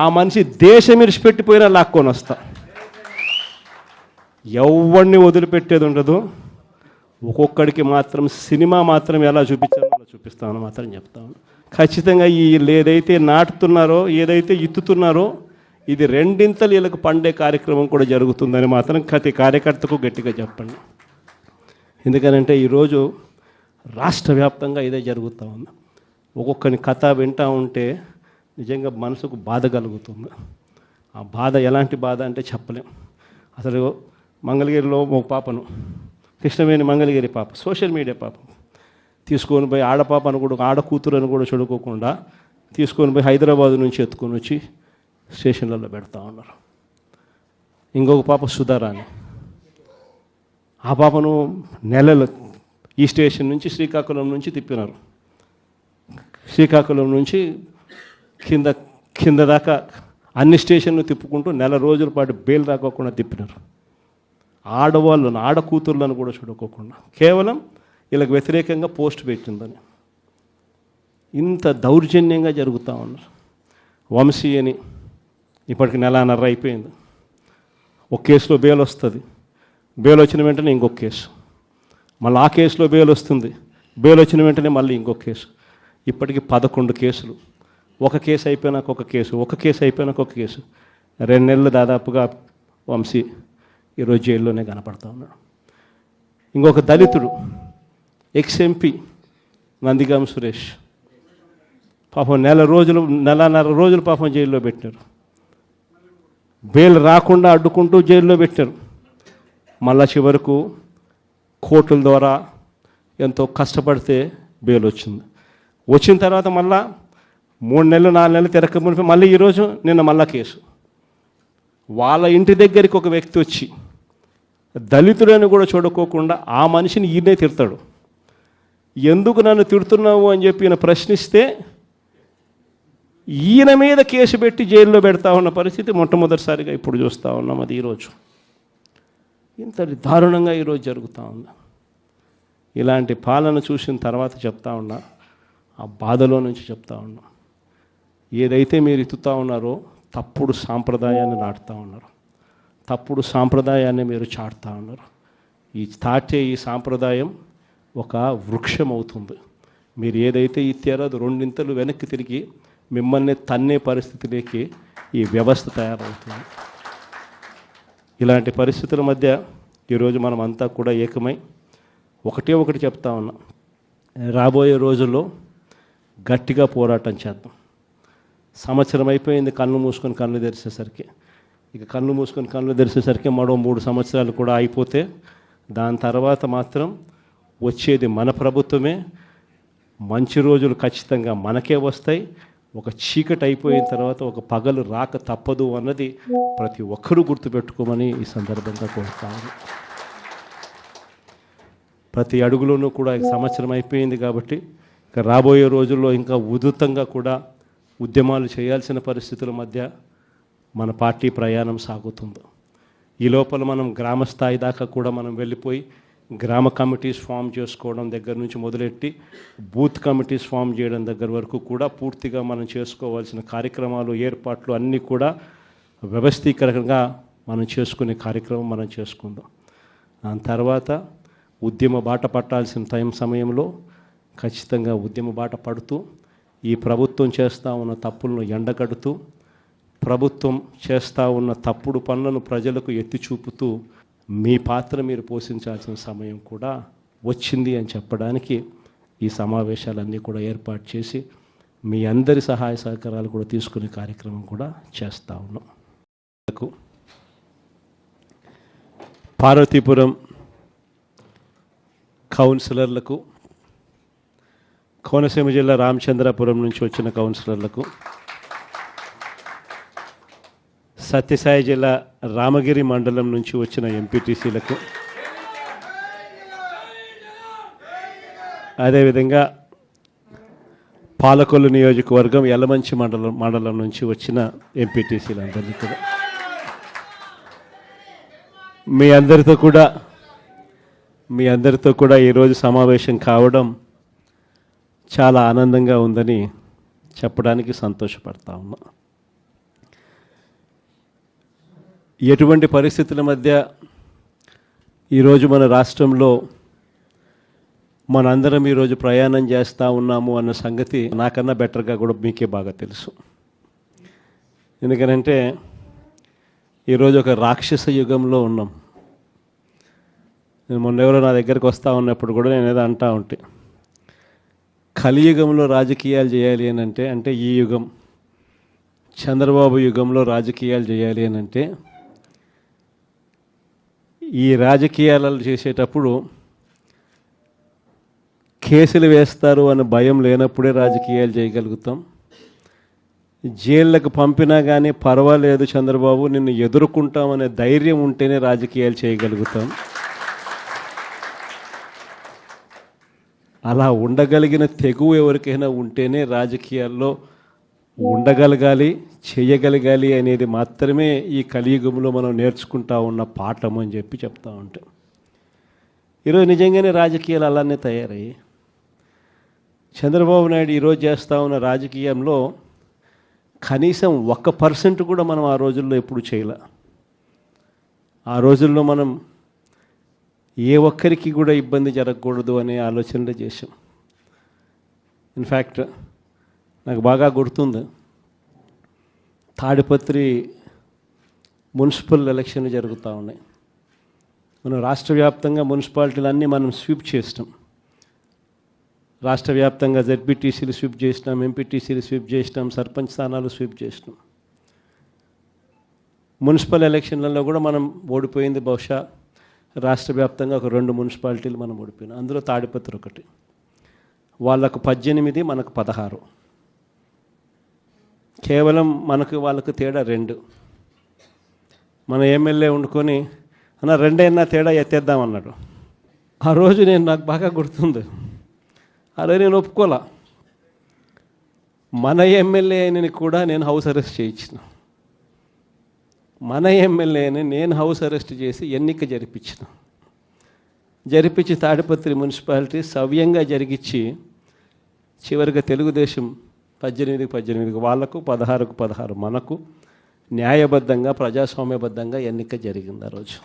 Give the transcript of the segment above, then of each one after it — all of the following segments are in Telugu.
ఆ మనిషి దేశం విడిచిపెట్టిపోయినా లాక్కొని వస్తా. ఎవరిని వదిలిపెట్టేది ఉండదు. ఒక్కొక్కడికి మాత్రం సినిమా మాత్రం ఎలా చూపించాలో అలా చూపిస్తామని మాత్రం చెప్తాను. ఖచ్చితంగా వీళ్ళు ఏదైతే నాటుతున్నారో, ఏదైతే ఇత్తుతున్నారో, ఇది రెండింతలు వీళ్ళకు పండే కార్యక్రమం కూడా జరుగుతుందని మాత్రం ప్రతి కార్యకర్తకు గట్టిగా చెప్పండి. ఎందుకనంటే ఈరోజు రాష్ట్ర వ్యాప్తంగా ఇదే జరుగుతూ ఉంది. ఒక్కొక్కని కథ వింటూ ఉంటే నిజంగా మనసుకు బాధ కలుగుతుంది. ఆ బాధ ఎలాంటి బాధ అంటే చెప్పలేం. అసలు మంగళగిరిలో ఒక పాపను, కృష్ణవేణి మంగళగిరి పాప, సోషల్ మీడియా పాప తీసుకొని పోయి ఆడపాపను కూడా, ఆడ కూతురని కూడా చూడుకోకుండా తీసుకొని పోయి హైదరాబాద్ నుంచి ఎత్తుకొని వచ్చి స్టేషన్లలో పెడతా ఉన్నారు. ఇంకొక పాప సుధారాణి, ఆ పాపను నెలలు ఈ స్టేషన్ నుంచి శ్రీకాకుళం నుంచి తిప్పినారు. శ్రీకాకుళం నుంచి కింద దాకా అన్ని స్టేషన్లు తిప్పుకుంటూ నెల రోజుల పాటు బెయిల్ రాకోకుండా తిప్పినారు. ఆడవాళ్ళను, ఆడ కూతుర్లను కూడా చూడుకోకుండా కేవలం వీళ్ళకి వ్యతిరేకంగా పోస్ట్ పెట్టిందని ఇంత దౌర్జన్యంగా జరుగుతూ ఉన్నారు. వంశీ అని ఇప్పటికి నెలన్నర అయిపోయింది. ఒక కేసులో బెయిల్ వస్తుంది, బెయిల్ వచ్చిన వెంటనే ఇంకొక కేసు, మళ్ళీ ఆ కేసులో బెయిల్ వస్తుంది, బెయిల్ వచ్చిన వెంటనే మళ్ళీ ఇంకొక కేసు. ఇప్పటికి 11 కేసులు. ఒక కేసు అయిపోయినాక ఒక కేసు, ఒక కేసు అయిపోయినాక ఒక కేసు. 2 నెలలు దాదాపుగా వంశీ ఈరోజు జైల్లోనే కనపడతా ఉన్నాడు. ఇంకొక దళితుడు ఎక్స్ఎంపీ నందిగామ సురేష్ పాపం నెలన్నర రోజులు పాపం జైల్లో పెట్టారు. బెయిల్ రాకుండా అడ్డుకుంటూ జైల్లో పెట్టారు. మళ్ళా చివరకు కోర్టుల ద్వారా ఎంతో కష్టపడితే బెయిల్ వచ్చింది. వచ్చిన తర్వాత మళ్ళా 3 నెలలు 4 నెలలు తిరగకపోతే మళ్ళీ ఈరోజు నిన్న మళ్ళా కేసు. వాళ్ళ ఇంటి దగ్గరికి ఒక వ్యక్తి వచ్చి దళితుడని కూడా చూడుకోకుండా ఆ మనిషిని ఈయనే తిడతాడు. ఎందుకు నన్ను తిడుతున్నావు అని చెప్పి ఈయన ప్రశ్నిస్తే ఈయన మీద కేసు పెట్టి జైల్లో పెడతా ఉన్న పరిస్థితి మొట్టమొదటిసారిగా ఇప్పుడు చూస్తూ ఉన్నాం. అది ఈరోజు ఇంత దారుణంగా ఈరోజు జరుగుతూ ఉంది. ఇలాంటి పాలన చూసిన తర్వాత చెప్తా ఉన్నా, ఆ బాధలో నుంచి చెప్తా ఉన్నా, ఏదైతే మీరు ఎత్తుతూ ఉన్నారో తప్పుడు సాంప్రదాయాన్ని నాటుతూ ఉన్నారు, తప్పుడు సాంప్రదాయాన్ని మీరు చాటుతూ ఉన్నారు. ఈ సాంప్రదాయం ఒక వృక్షం అవుతుంది. మీరు ఏదైతే ఇచ్చారో అది 2 ఇంతలు వెనక్కి తిరిగి మిమ్మల్ని తన్నే పరిస్థితిలోకి ఈ వ్యవస్థ తయారవుతుంది. ఇలాంటి పరిస్థితుల మధ్య ఈరోజు మనం అంతా కూడా ఏకమై ఒకటి చెప్తా ఉన్నాం. రాబోయే రోజుల్లో గట్టిగా పోరాటం చేద్దాం. సంవత్సరం అయిపోయింది కళ్ళు మూసుకొని కళ్ళు తెరిచేసరికి. ఇక కళ్ళు మూసుకొని కళ్ళు తెరిచేసరికి మరో 3 సంవత్సరాలు కూడా అయిపోతే దాని తర్వాత మాత్రం వచ్చేది మన ప్రభుత్వమే. మంచి రోజులు ఖచ్చితంగా మనకే వస్తాయి. ఒక చీకటి అయిపోయిన తర్వాత ఒక పగలు రాక తప్పదు అన్నది ప్రతి ఒక్కరూ గుర్తుపెట్టుకోమని ఈ సందర్భంగా కోరుతాను. ప్రతి అడుగులోనూ కూడా సంవత్సరం అయిపోయింది కాబట్టి ఇక రాబోయే రోజుల్లో ఇంకా ఉధృతంగా కూడా ఉద్యమాలు చేయాల్సిన పరిస్థితుల మధ్య మన పార్టీ ప్రయాణం సాగుతుంది. ఈ లోపల మనం గ్రామ స్థాయి దాకా కూడా మనం వెళ్ళిపోయి గ్రామ కమిటీస్ ఫామ్ చేసుకోవడం దగ్గర నుంచి మొదలెట్టి బూత్ కమిటీస్ ఫామ్ చేయడం దగ్గర వరకు కూడా పూర్తిగా మనం చేసుకోవాల్సిన కార్యక్రమాలు, ఏర్పాట్లు అన్నీ కూడా వ్యవస్థీకరణగా మనం చేసుకునే కార్యక్రమం మనం చేసుకుందాం. దాని తర్వాత ఉద్యమ బాట పట్టాల్సిన సమయంలో ఖచ్చితంగా ఉద్యమ బాట పడుతూ ఈ ప్రభుత్వం చేస్తూ ఉన్న తప్పులను ఎండగడుతూ, ప్రభుత్వం చేస్తూ ఉన్న తప్పుడు పనులను ప్రజలకు ఎత్తి చూపుతూ మీ పాత్ర మీరు పోషించాల్సిన సమయం కూడా వచ్చింది అని చెప్పడానికి ఈ సమావేశాలన్నీ కూడా ఏర్పాటు చేసి మీ అందరి సహాయ సహకారాలు కూడా తీసుకునే కార్యక్రమం కూడా చేస్తూ ఉన్నాం. పార్వతీపురం కౌన్సిలర్లకు, కోనసీమ జిల్లా రామచంద్రాపురం నుంచి వచ్చిన కౌన్సిలర్లకు, సత్యసాయి జిల్లా రామగిరి మండలం నుంచి వచ్చిన ఎంపీటీసీలకు, అదేవిధంగా పాలకొల్లు నియోజకవర్గం యలమంచి మండలం నుంచి వచ్చిన ఎంపీటీసీలందరినీ కూడా మీ అందరితో కూడా ఈరోజు సమావేశం కావడం చాలా ఆనందంగా ఉందని చెప్పడానికి సంతోషపడతా ఉన్నా. ఎటువంటి పరిస్థితుల మధ్య ఈరోజు మన రాష్ట్రంలో మనందరం ఈరోజు ప్రయాణం చేస్తూ ఉన్నాము అన్న సంగతి నాకన్నా బెటర్గా కూడా మీకే బాగా తెలుసు. ఎందుకనంటే ఈరోజు ఒక రాక్షస యుగంలో ఉన్నాం. నేను మొన్న ఎవరో నా దగ్గరికి వస్తూ ఉన్నప్పుడు కూడా నేను ఏదో అంటూ ఉంటే, కలియుగంలో రాజకీయాలు చేయాలి అని అంటే ఈ యుగం చంద్రబాబు యుగంలో రాజకీయాలు చేయాలి అని అంటే ఈ రాజకీయాలు చేసేటప్పుడు కేసులు వేస్తారు అనే భయం లేనప్పుడే రాజకీయాలు చేయగలుగుతాం. జైళ్ళకు పంపినా కానీ పర్వాలేదు చంద్రబాబు నిన్ను ఎదుర్కొంటామనే ధైర్యం ఉంటేనే రాజకీయాలు చేయగలుగుతాం. అలా ఉండగలిగిన తెగువ ఎవరికైనా ఉంటేనే రాజకీయాల్లో ఉండగలగాలి, చేయగలగాలి అనేది మాత్రమే ఈ కలియుగంలో మనం నేర్చుకుంటా ఉన్న పాఠం అని చెప్పి చెప్తా ఉంటాం. ఈరోజు నిజంగానే రాజకీయాలు అలానే తయారయ్యి చంద్రబాబు నాయుడు ఈరోజు చేస్తూ ఉన్న రాజకీయంలో కనీసం 1% కూడా మనం ఆ రోజుల్లో ఎప్పుడు చేయలే. ఆ రోజుల్లో మనం ఏ ఒక్కరికి కూడా ఇబ్బంది జరగకూడదు అనే ఆలోచనలు చేశాం. ఇన్ఫ్యాక్ట్ నాకు బాగా గుర్తుంది, తాడిపత్రి మున్సిపల్ ఎలక్షన్లు జరుగుతూ ఉన్నాయి. మనం రాష్ట్ర వ్యాప్తంగా మున్సిపాలిటీలన్నీ మనం స్వీప్ చేసినాం. రాష్ట్ర వ్యాప్తంగా జెడ్పీటీసీలు స్వీప్ చేసినాం, ఎంపీటీసీలు స్వీప్ చేసినాం, సర్పంచ్ స్థానాలు స్వీప్ చేసినాం. మున్సిపల్ ఎలక్షన్లలో కూడా మనం ఓడిపోయింది బహుశా రాష్ట్ర వ్యాప్తంగా ఒక 2 మున్సిపాలిటీలు మనం ఓడిపోయినాం. అందులో తాడిపత్రి ఒకటి. వాళ్ళకు 18, మనకు 16. కేవలం వాళ్ళకు తేడా 2. మన ఎమ్మెల్యే వండుకొని అన్న 2 అయినా తేడా ఎత్తేద్దామన్నాడు. ఆ రోజు నాకు బాగా గుర్తుంది, అదే నేను ఒప్పుకోలా. మన ఎమ్మెల్యే అయినని కూడా నేను హౌస్ అరెస్ట్ చేయించిన. మన ఎమ్మెల్యేని నేను హౌస్ అరెస్ట్ చేసి ఎన్నిక జరిపించి తాడిపత్రి మున్సిపాలిటీ సవ్యంగా జరిగించి చివరిగా తెలుగుదేశం 18 వాళ్ళకు, 16 మనకు న్యాయబద్ధంగా ప్రజాస్వామ్యబద్ధంగా ఎన్నిక జరిగింది ఆ రోజు.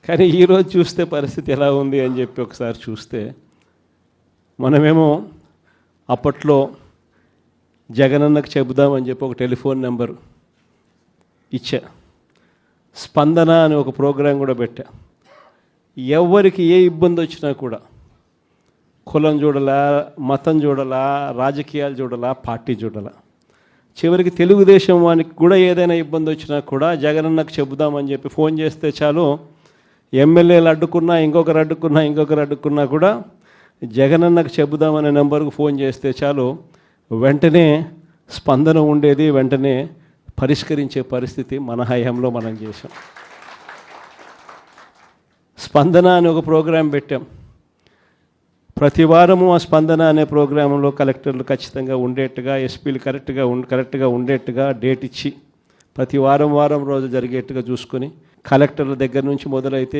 కానీ ఈరోజు చూస్తే పరిస్థితి ఎలా ఉంది అని చెప్పి ఒకసారి చూస్తే, మనమేమో అప్పట్లో జగనన్నకు చెబుదామని చెప్పి ఒక టెలిఫోన్ నెంబర్ ఇచ్చా, స్పందన అని ఒక ప్రోగ్రాం కూడా పెట్టా. ఎవరికి ఏ ఇబ్బంది వచ్చినా కూడా కులం చూడలా, మతం చూడలా, రాజకీయాలు చూడలా, పార్టీ చూడలా, చివరికి తెలుగుదేశం వానికి కూడా ఏదైనా ఇబ్బంది వచ్చినా కూడా జగనన్నకు చెబుదామని చెప్పి ఫోన్ చేస్తే చాలు, ఎమ్మెల్యేలు అడ్డుకున్నా, ఇంకొకరు అడ్డుకున్నా కూడా జగనన్నకు చెబుదామనే నెంబర్కు ఫోన్ చేస్తే చాలు వెంటనే స్పందన ఉండేది, వెంటనే పరిష్కరించే పరిస్థితి మన హయాంలో మనం చేసాం. స్పందన అని ఒక ప్రోగ్రాం పెట్టాం. ప్రతి వారము ఆ స్పందన అనే ప్రోగ్రాంలో కలెక్టర్లు ఖచ్చితంగా ఉండేట్టుగా, ఎస్పీలు కరెక్ట్గా ఉండేట్టుగా డేట్ ఇచ్చి ప్రతి వారం రోజు జరిగేట్టుగా చూసుకొని, కలెక్టర్ల దగ్గర నుంచి మొదలైతే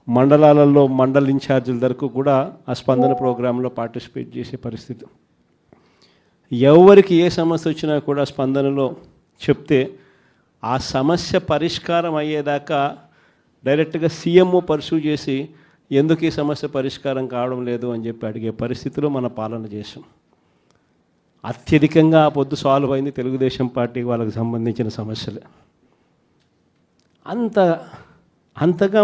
మండలాలలో మండల ఇన్ఛార్జీల వరకు కూడా ఆ స్పందన ప్రోగ్రాంలో పార్టిసిపేట్ చేసే పరిస్థితి. ఎవరికి ఏ సమస్య వచ్చినా కూడా స్పందనలో చెప్తే ఆ సమస్య పరిష్కారం అయ్యేదాకా డైరెక్ట్గా సీఎంఓ పర్సూ చేసి ఎందుకు ఈ సమస్య పరిష్కారం కావడం లేదు అని చెప్పి అడిగే పరిస్థితిలో మన పాలన చేసాం. అత్యధికంగా ఆ పొద్దు సాల్వ్ అయింది తెలుగుదేశం పార్టీకి వాళ్ళకి సంబంధించిన సమస్యలే. అంతగా